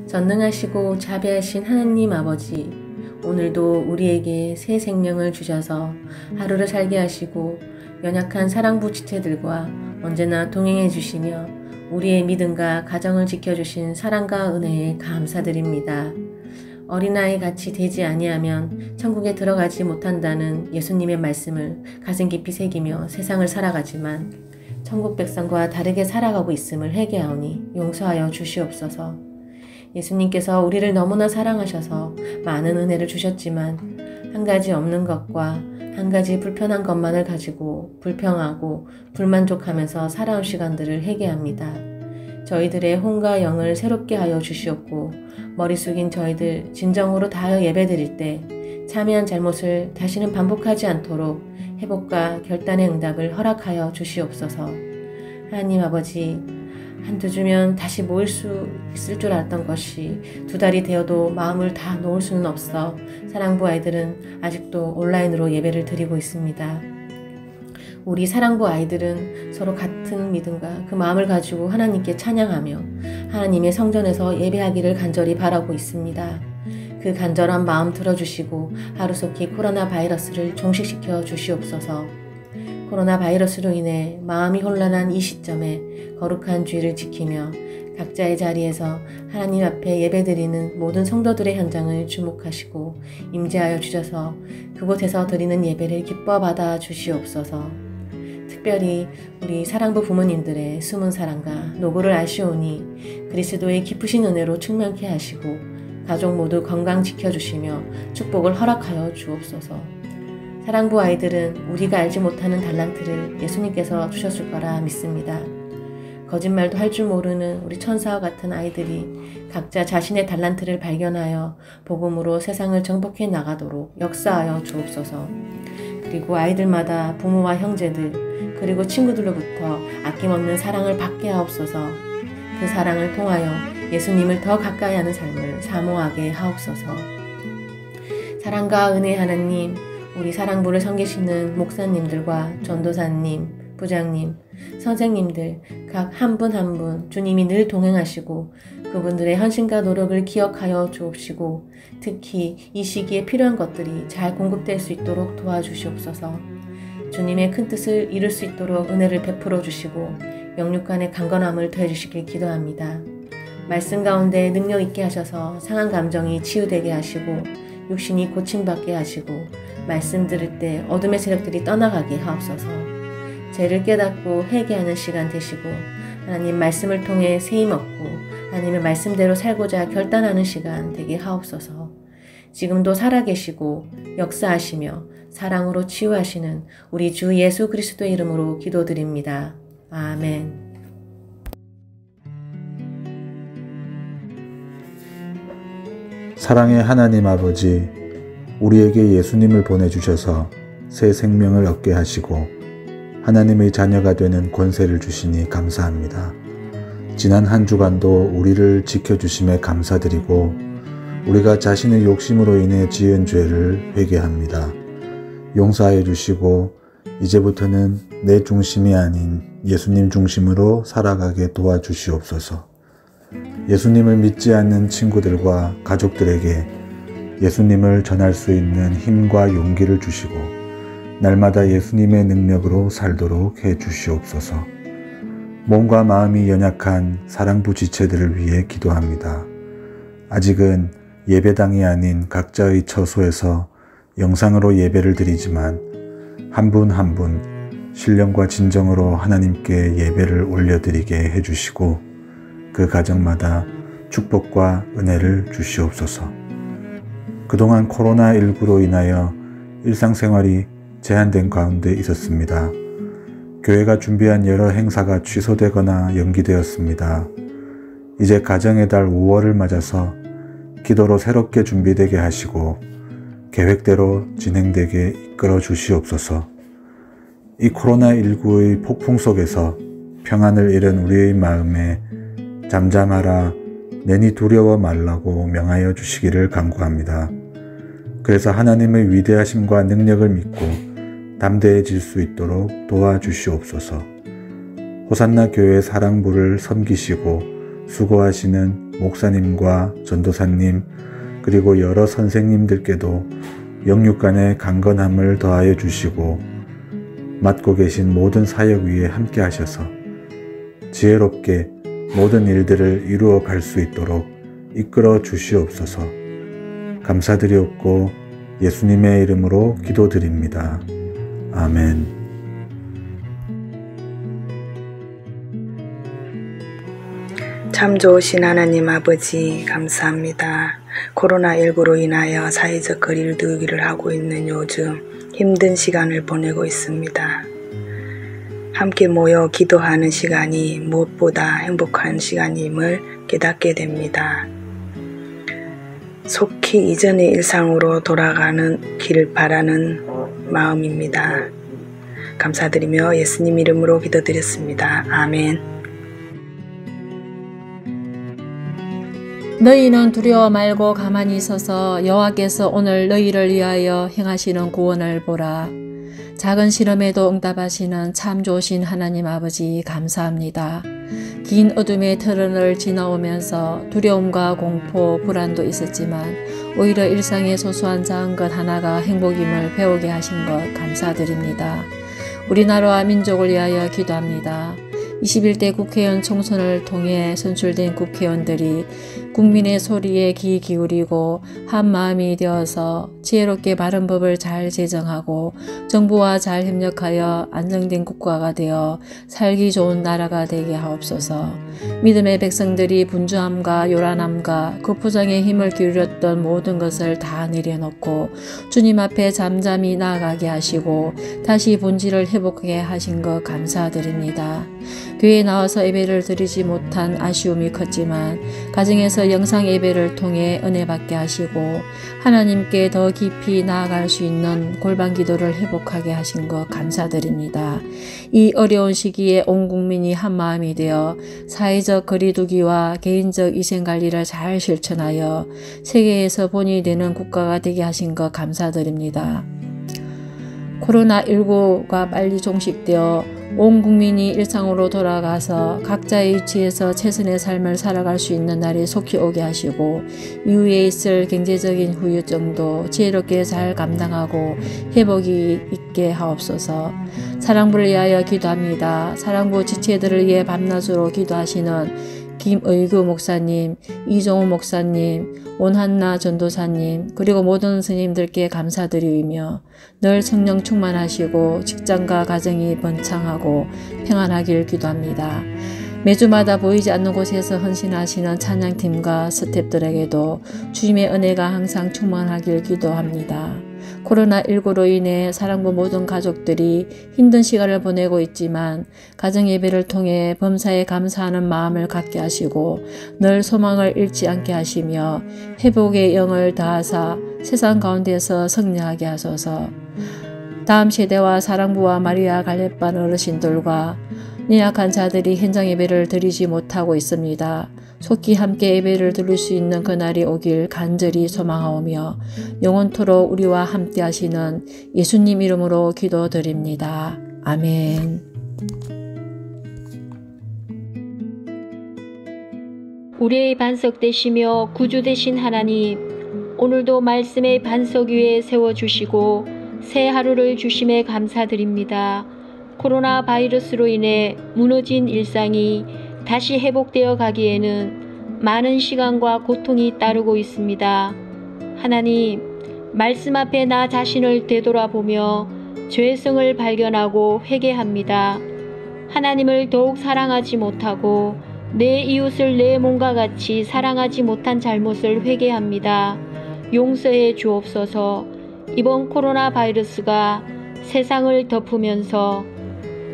전능하시고 자비하신 하나님 아버지, 오늘도 우리에게 새 생명을 주셔서 하루를 살게 하시고 연약한 사랑부 지체들과 언제나 동행해 주시며 우리의 믿음과 가정을 지켜주신 사랑과 은혜에 감사드립니다. 어린아이 같이 되지 아니하면 천국에 들어가지 못한다는 예수님의 말씀을 가슴 깊이 새기며 세상을 살아가지만 천국 백성과 다르게 살아가고 있음을 회개하오니 용서하여 주시옵소서. 예수님께서 우리를 너무나 사랑하셔서 많은 은혜를 주셨지만 한 가지 없는 것과 한 가지 불편한 것만을 가지고 불평하고 불만족하면서 살아온 시간들을 회개합니다. 저희들의 혼과 영을 새롭게 하여 주시옵고 머리 숙인 저희들 진정으로 다하여 예배드릴 때 참여한 잘못을 다시는 반복하지 않도록 회복과 결단의 응답을 허락하여 주시옵소서. 하나님 아버지, 한두 주면 다시 모일 수 있을 줄 알았던 것이 두 달이 되어도 마음을 다 놓을 수는 없어 사랑부 아이들은 아직도 온라인으로 예배를 드리고 있습니다. 우리 사랑부 아이들은 서로 같은 믿음과 그 마음을 가지고 하나님께 찬양하며 하나님의 성전에서 예배하기를 간절히 바라고 있습니다. 그 간절한 마음 들어주시고 하루속히 코로나 바이러스를 종식시켜 주시옵소서. 코로나 바이러스로 인해 마음이 혼란한 이 시점에 거룩한 주의를 지키며 각자의 자리에서 하나님 앞에 예배드리는 모든 성도들의 현장을 주목하시고 임재하여 주셔서 그곳에서 드리는 예배를 기뻐 받아 주시옵소서. 특별히 우리 사랑부 부모님들의 숨은 사랑과 노고를 아시오니 그리스도의 깊으신 은혜로 충만케 하시고 가족 모두 건강 지켜주시며 축복을 허락하여 주옵소서. 사랑부 아이들은 우리가 알지 못하는 달란트를 예수님께서 주셨을 거라 믿습니다. 거짓말도 할 줄 모르는 우리 천사와 같은 아이들이 각자 자신의 달란트를 발견하여 복음으로 세상을 정복해 나가도록 역사하여 주옵소서. 그리고 아이들마다 부모와 형제들 그리고 친구들로부터 아낌없는 사랑을 받게 하옵소서. 그 사랑을 통하여 예수님을 더 가까이 하는 삶을 사모하게 하옵소서. 사랑과 은혜 하나님, 우리 사랑부를 섬기시는 목사님들과 전도사님, 부장님, 선생님들 각 한 분 한 분 주님이 늘 동행하시고 그분들의 헌신과 노력을 기억하여 주옵시고 특히 이 시기에 필요한 것들이 잘 공급될 수 있도록 도와주시옵소서. 주님의 큰 뜻을 이룰 수 있도록 은혜를 베풀어 주시고 영육간의 강건함을 더해주시길 기도합니다. 말씀 가운데 능력 있게 하셔서 상한 감정이 치유되게 하시고 육신이 고침받게 하시고 말씀 들을 때 어둠의 세력들이 떠나가게 하옵소서. 죄를 깨닫고 회개하는 시간 되시고 하나님 말씀을 통해 세임 얻고 하나님의 말씀대로 살고자 결단하는 시간 되게 하옵소서. 지금도 살아계시고 역사하시며 사랑으로 치유하시는 우리 주 예수 그리스도의 이름으로 기도드립니다. 아멘. 사랑의 하나님 아버지, 우리에게 예수님을 보내주셔서 새 생명을 얻게 하시고 하나님의 자녀가 되는 권세를 주시니 감사합니다. 지난 한 주간도 우리를 지켜주심에 감사드리고 우리가 자신의 욕심으로 인해 지은 죄를 회개합니다. 용서하여 주시고 이제부터는 내 중심이 아닌 예수님 중심으로 살아가게 도와주시옵소서. 예수님을 믿지 않는 친구들과 가족들에게 예수님을 전할 수 있는 힘과 용기를 주시고 날마다 예수님의 능력으로 살도록 해 주시옵소서. 몸과 마음이 연약한 사랑부 지체들을 위해 기도합니다. 아직은 예배당이 아닌 각자의 처소에서 영상으로 예배를 드리지만 한 분 한 분 신령과 진정으로 하나님께 예배를 올려드리게 해주시고 그 가정마다 축복과 은혜를 주시옵소서. 그동안 코로나19로 인하여 일상생활이 제한된 가운데 있었습니다. 교회가 준비한 여러 행사가 취소되거나 연기되었습니다. 이제 가정의 달 5월을 맞아서 기도로 새롭게 준비되게 하시고 계획대로 진행되게 이끌어 주시옵소서. 이 코로나19의 폭풍 속에서 평안을 잃은 우리의 마음에 잠잠하라, 내니 두려워 말라고 명하여 주시기를 간구합니다. 그래서 하나님의 위대하심과 능력을 믿고 담대해질 수 있도록 도와주시옵소서. 호산나 교회 사랑부를 섬기시고 수고하시는 목사님과 전도사님 그리고 여러 선생님들께도 영육간의 강건함을 더하여 주시고 맡고 계신 모든 사역 위에 함께 하셔서 지혜롭게 모든 일들을 이루어 갈 수 있도록 이끌어 주시옵소서. 감사드리옵고 예수님의 이름으로 기도드립니다. 아멘. 참 좋으신 하나님 아버지 감사합니다. 코로나19로 인하여 사회적 거리를 두기를 하고 있는 요즘 힘든 시간을 보내고 있습니다. 함께 모여 기도하는 시간이 무엇보다 행복한 시간임을 깨닫게 됩니다. 속히 이전의 일상으로 돌아가는 길 바라는 마음입니다. 감사드리며 예수님 이름으로 기도드렸습니다. 아멘. 너희는 두려워 말고 가만히 서서 여호와께서 오늘 너희를 위하여 행하시는 구원을 보라. 작은 시험에도 응답하시는 참 좋으신 하나님 아버지 감사합니다. 긴 어둠의 터널을 지나오면서 두려움과 공포, 불안도 있었지만 오히려 일상의 소소한 작은 것 하나가 행복임을 배우게 하신 것 감사드립니다. 우리나라와 민족을 위하여 기도합니다. 21대 국회의원 총선을 통해 선출된 국회의원들이 국민의 소리에 귀 기울이고 한 마음이 되어서 지혜롭게 바른 법을 잘 제정하고 정부와 잘 협력하여 안정된 국가가 되어 살기 좋은 나라가 되게 하옵소서. 믿음의 백성들이 분주함과 요란함과 급부장에 힘을 기울였던 모든 것을 다 내려놓고 주님 앞에 잠잠히 나아가게 하시고 다시 본질을 회복하게 하신 것 감사드립니다. 교회에 나와서 예배를 드리지 못한 아쉬움이 컸지만 가정에서 영상 예배를 통해 은혜 받게 하시고 하나님께 더 깊이 나아갈 수 있는 골방 기도를 회복하게 하신 것 감사드립니다. 이 어려운 시기에 온 국민이 한 마음이 되어 사회적 거리두기와 개인적 위생관리를 잘 실천하여 세계에서 본이 되는 국가가 되게 하신 것 감사드립니다. 코로나19가 빨리 종식되어 온 국민이 일상으로 돌아가서 각자의 위치에서 최선의 삶을 살아갈 수 있는 날이 속히 오게 하시고 이후에 있을 경제적인 후유증도 지혜롭게 잘 감당하고 회복이 있게 하옵소서. 사랑부를 위하여 기도합니다. 사랑부 지체들을 위해 밤낮으로 기도하시는 김의구 목사님, 이종우 목사님, 온한나 전도사님 그리고 모든 스님들께 감사드리며 늘 성령 충만하시고 직장과 가정이 번창하고 평안하길 기도합니다. 매주마다 보이지 않는 곳에서 헌신하시는 찬양팀과 스태프들에게도 주님의 은혜가 항상 충만하길 기도합니다. 코로나19로 인해 사랑부 모든 가족들이 힘든 시간을 보내고 있지만 가정예배를 통해 범사에 감사하는 마음을 갖게 하시고 늘 소망을 잃지 않게 하시며 회복의 영을 다하사 세상 가운데서 승리하게 하소서. 다음 세대와 사랑부와 마리아 갈렙반 어르신들과 연약한 자들이 현장 예배를 드리지 못하고 있습니다. 속히 함께 예배를 드릴 수 있는 그날이 오길 간절히 소망하오며 영원토록 우리와 함께 하시는 예수님 이름으로 기도드립니다. 아멘. 우리의 반석 되시며 구주 되신 하나님, 오늘도 말씀의 반석 위에 세워주시고 새 하루를 주심에 감사드립니다. 코로나 바이러스로 인해 무너진 일상이 다시 회복되어 가기에는 많은 시간과 고통이 따르고 있습니다. 하나님, 말씀 앞에 나 자신을 되돌아보며 죄성을 발견하고 회개합니다. 하나님을 더욱 사랑하지 못하고 내 이웃을 내 몸과 같이 사랑하지 못한 잘못을 회개합니다. 용서해 주옵소서. 이번 코로나 바이러스가 세상을 덮으면서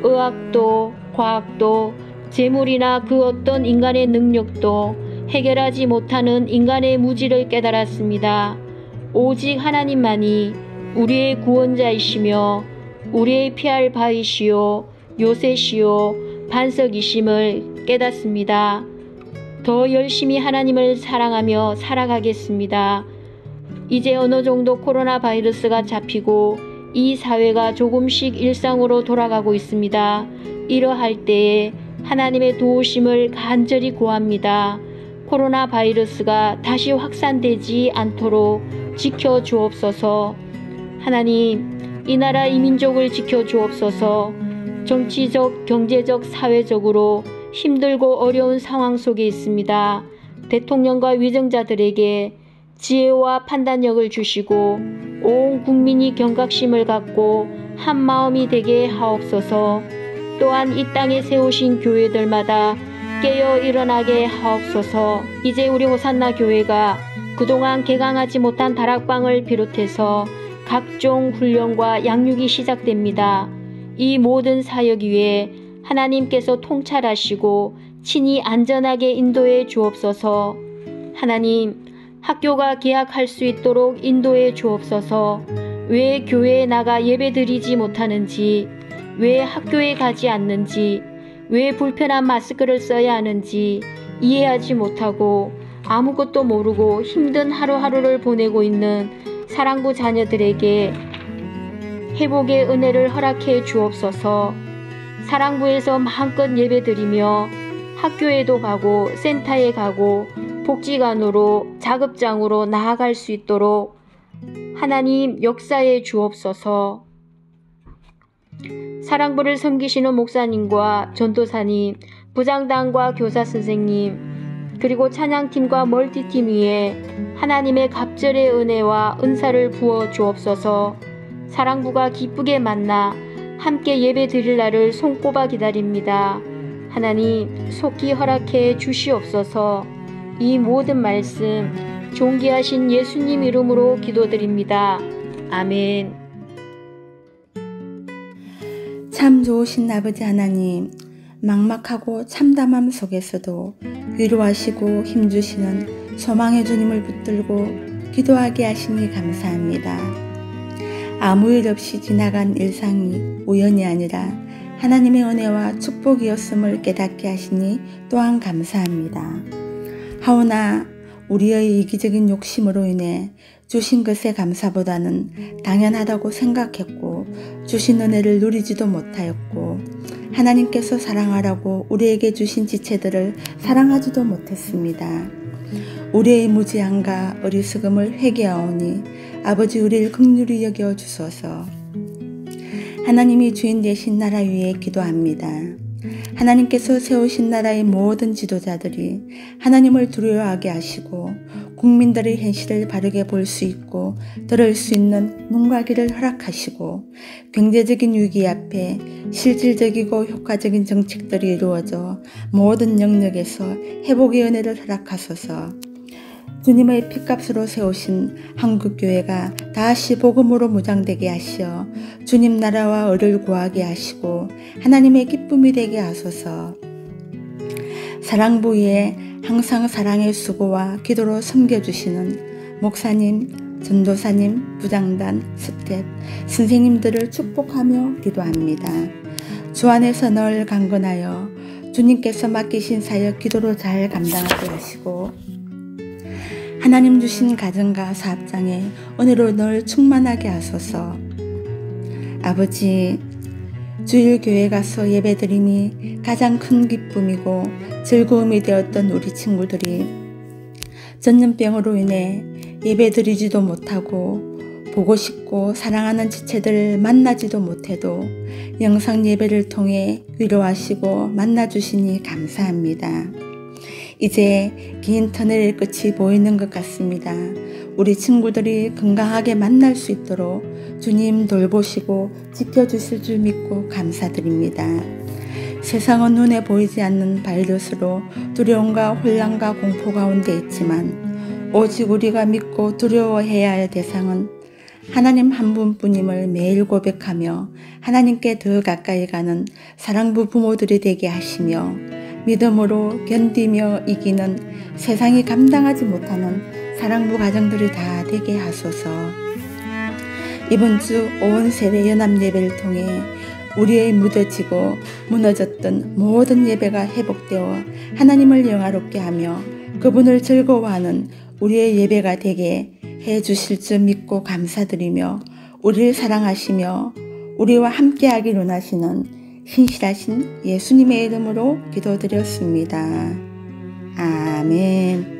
의학도 과학도 재물이나 그 어떤 인간의 능력도 해결하지 못하는 인간의 무지를 깨달았습니다. 오직 하나님만이 우리의 구원자이시며 우리의 피할 바이시요 요새시요 반석이심을 깨닫습니다. 더 열심히 하나님을 사랑하며 살아가겠습니다. 이제 어느 정도 코로나 바이러스가 잡히고 이 사회가 조금씩 일상으로 돌아가고 있습니다. 이러할 때에 하나님의 도우심을 간절히 구합니다. 코로나 바이러스가 다시 확산되지 않도록 지켜주옵소서. 하나님, 이 나라 이 민족을 지켜주옵소서. 정치적, 경제적, 사회적으로 힘들고 어려운 상황 속에 있습니다. 대통령과 위정자들에게 지혜와 판단력을 주시고 온 국민이 경각심을 갖고 한 마음이 되게 하옵소서. 또한 이 땅에 세우신 교회들마다 깨어 일어나게 하옵소서. 이제 우리 호산나 교회가 그동안 개강하지 못한 다락방을 비롯해서 각종 훈련과 양육이 시작됩니다. 이 모든 사역 위에 하나님께서 통찰하시고 친히 안전하게 인도해 주옵소서. 하나님, 학교가 개학할 수 있도록 인도해 주옵소서. 왜 교회에 나가 예배드리지 못하는지, 왜 학교에 가지 않는지, 왜 불편한 마스크를 써야 하는지 이해하지 못하고 아무것도 모르고 힘든 하루하루를 보내고 있는 사랑부 자녀들에게 회복의 은혜를 허락해 주옵소서. 사랑부에서 마음껏 예배드리며 학교에도 가고 센터에 가고 복지관으로 작업장으로 나아갈 수 있도록 하나님 역사해 주옵소서. 사랑부를 섬기시는 목사님과 전도사님, 부장단과 교사 선생님, 그리고 찬양팀과 멀티팀 위에 하나님의 갑절의 은혜와 은사를 부어 주옵소서. 사랑부가 기쁘게 만나 함께 예배 드릴 날을 손꼽아 기다립니다. 하나님, 속히 허락해 주시옵소서. 이 모든 말씀 존귀하신 예수님 이름으로 기도드립니다. 아멘. 참 좋으신 아버지 하나님, 막막하고 참담함 속에서도 위로하시고 힘주시는 소망의 주님을 붙들고 기도하게 하시니 감사합니다. 아무 일 없이 지나간 일상이 우연이 아니라 하나님의 은혜와 축복이었음을 깨닫게 하시니 또한 감사합니다. 하오나 우리의 이기적인 욕심으로 인해 주신 것에 감사보다는 당연하다고 생각했고 주신 은혜를 누리지도 못하였고 하나님께서 사랑하라고 우리에게 주신 지체들을 사랑하지도 못했습니다. 우리의 무지함과 어리석음을 회개하오니 아버지 우리를 긍휼히 여겨 주소서. 하나님이 주인 되신 나라 위에 기도합니다. 하나님께서 세우신 나라의 모든 지도자들이 하나님을 두려워하게 하시고 국민들의 현실을 바르게 볼 수 있고 들을 수 있는 눈과 귀를 허락하시고 경제적인 위기 앞에 실질적이고 효과적인 정책들이 이루어져 모든 영역에서 회복의 은혜를 허락하소서. 주님의 피값으로 세우신 한국교회가 다시 복음으로 무장되게 하시어 주님 나라와 의를 구하게 하시고 하나님의 기쁨이 되게 하소서. 사랑부 위에 항상 사랑의 수고와 기도로 섬겨주시는 목사님, 전도사님, 부장단, 스텝, 선생님들을 축복하며 기도합니다. 주 안에서 늘 강건하여 주님께서 맡기신 사역 기도로 잘 감당하게 하시고 하나님 주신 가정과 사업장에 은혜로 늘 충만하게 하소서. 아버지, 주일 교회 가서 예배드리니 가장 큰 기쁨이고 즐거움이 되었던 우리 친구들이 전염병으로 인해 예배드리지도 못하고 보고 싶고 사랑하는 지체들을 만나지도 못해도 영상 예배를 통해 위로하시고 만나주시니 감사합니다. 이제 긴 터널의 끝이 보이는 것 같습니다. 우리 친구들이 건강하게 만날 수 있도록 주님 돌보시고 지켜주실 줄 믿고 감사드립니다. 세상은 눈에 보이지 않는 바이러스로 두려움과 혼란과 공포 가운데 있지만 오직 우리가 믿고 두려워해야 할 대상은 하나님 한 분뿐임을 매일 고백하며 하나님께 더 가까이 가는 사랑부 부모들이 되게 하시며 믿음으로 견디며 이기는 세상이 감당하지 못하는 사랑부 가정들이 다 되게 하소서. 이번 주 온 세대 연합 예배를 통해 우리의 무뎌지고 무너졌던 모든 예배가 회복되어 하나님을 영화롭게 하며 그분을 즐거워하는 우리의 예배가 되게 해주실 줄 믿고 감사드리며 우리를 사랑하시며 우리와 함께하기를 원하시는 신실하신 예수님의 이름으로 기도드렸습니다. 아멘.